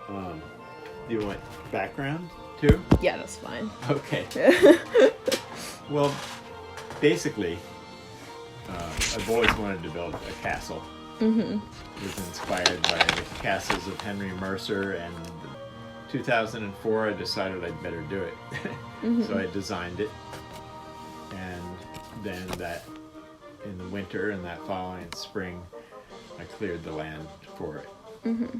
Do you want background too? Yeah, that's fine. Okay. Well, basically, I've always wanted to build a castle. Mm-hmm. It was inspired by the castles of Henry Mercer, and 2004 I decided I'd better do it. Mm-hmm. So I designed it, and then in the winter and that following spring, I cleared the land for it. Mm-hmm.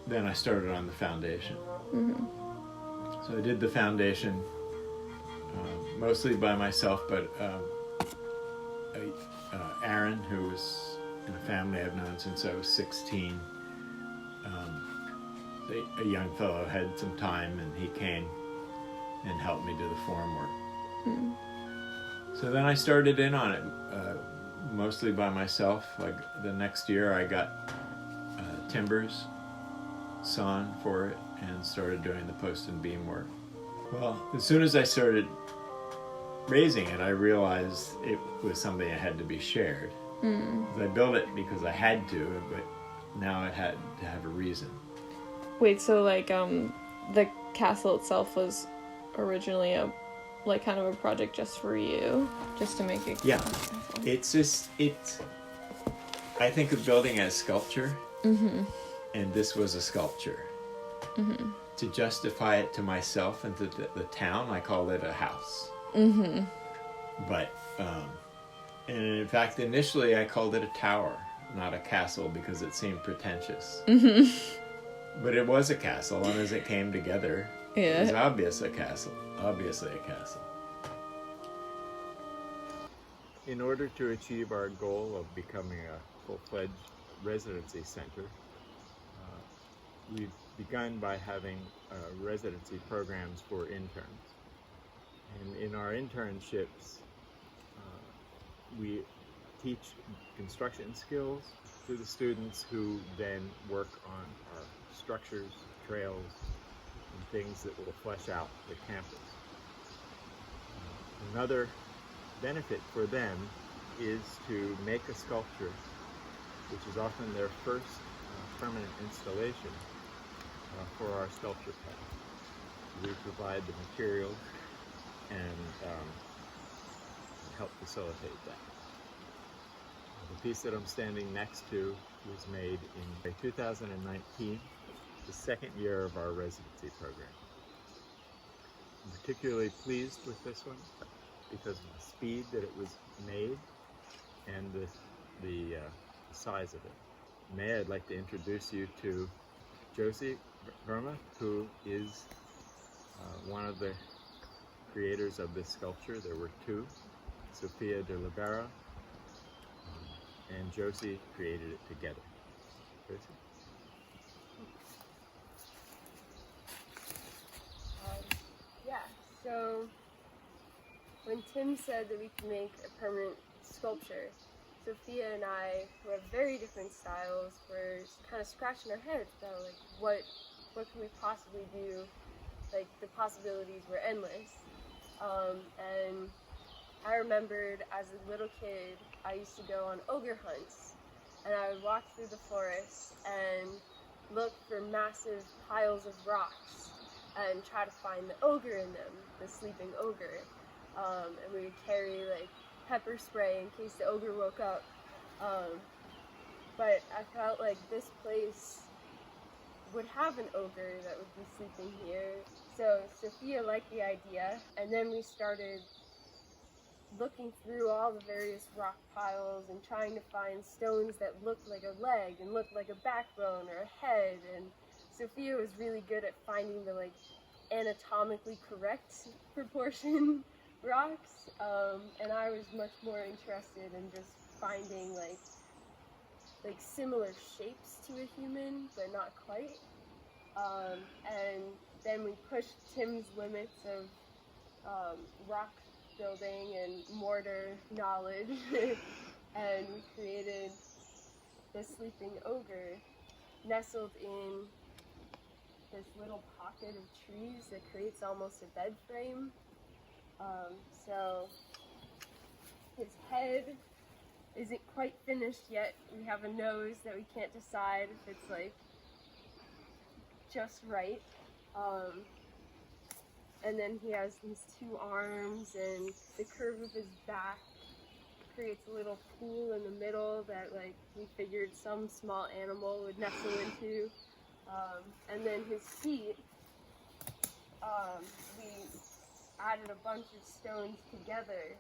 Then I started on the foundation. Mm-hmm. So I did the foundation mostly by myself, but Aaron, who was in a family I've known since I was 16, a young fellow, had some time, and he came and helped me do the form work. Mm-hmm. So then I started in on it mostly by myself. Like the next year I got timbers sawn for it and started doing the post and beam work. Well, as soon as I started raising it, I realized it was something that had to be shared. I built it because I had to, but now it had to have a reason. Wait, so like the castle itself was originally kind of a project just for you, just to make it. Yeah, it's I think of building as sculpture, and this was a sculpture. Mm-hmm. To justify it to myself and to the town, I called it a house. Mm-hmm. But, and in fact, initially I called it a tower, not a castle, because it seemed pretentious. Mm-hmm. But it was a castle, and as it came together, Yeah. it was obviously a castle. In order to achieve our goal of becoming a full-fledged residency center, we've begun by having residency programs for interns. And in our internships, we teach construction skills to the students, who then work on our structures, trails, and things that will flesh out the campus. Another benefit for them is to make a sculpture, which is often their first permanent installation for our sculpture class. We provide the materials and help facilitate that. The piece that I'm standing next to was made in 2019, the second year of our residency program. I'm particularly pleased with this one because of the speed that it was made and the size of it. May, I'd like to introduce you to Josie Verma, who is one of the creators of this sculpture. There were two, Sophia de Libera and Josie created it together. Josie? So when Tim said that we could make a permanent sculpture, Sophia and I, who have very different styles, were kind of scratching our heads about like what can we possibly do. Like the possibilities were endless. And I remembered as a little kid, I used to go on ogre hunts, and I would walk through the forest and look for massive piles of rocks and try to find the ogre in them, the sleeping ogre. And we would carry like pepper spray in case the ogre woke up. But I felt like this place would have an ogre that would be sleeping here. So Sophia liked the idea, and then we started looking through all the various rock piles and trying to find stones that looked like a leg and looked like a backbone or a head. And Sophia was really good at finding the like anatomically correct proportion rocks, and I was much more interested in just finding like similar shapes to a human, but not quite. And then we pushed Tim's limits of rock building and mortar knowledge, and we created the sleeping ogre nestled in this little pocket of trees that creates almost a bed frame. So his head isn't quite finished yet. We have a nose that we can't decide if it's like just right. And then he has these two arms, and the curve of his back creates a little pool in the middle that like we figured some small animal would nestle into. And then his feet, we added a bunch of stones together,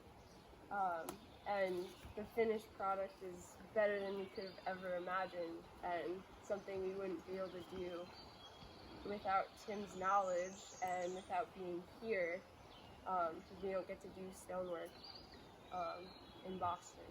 and the finished product is better than we could have ever imagined, and something we wouldn't be able to do without Tim's knowledge and without being here, because we don't get to do stonework in Boston.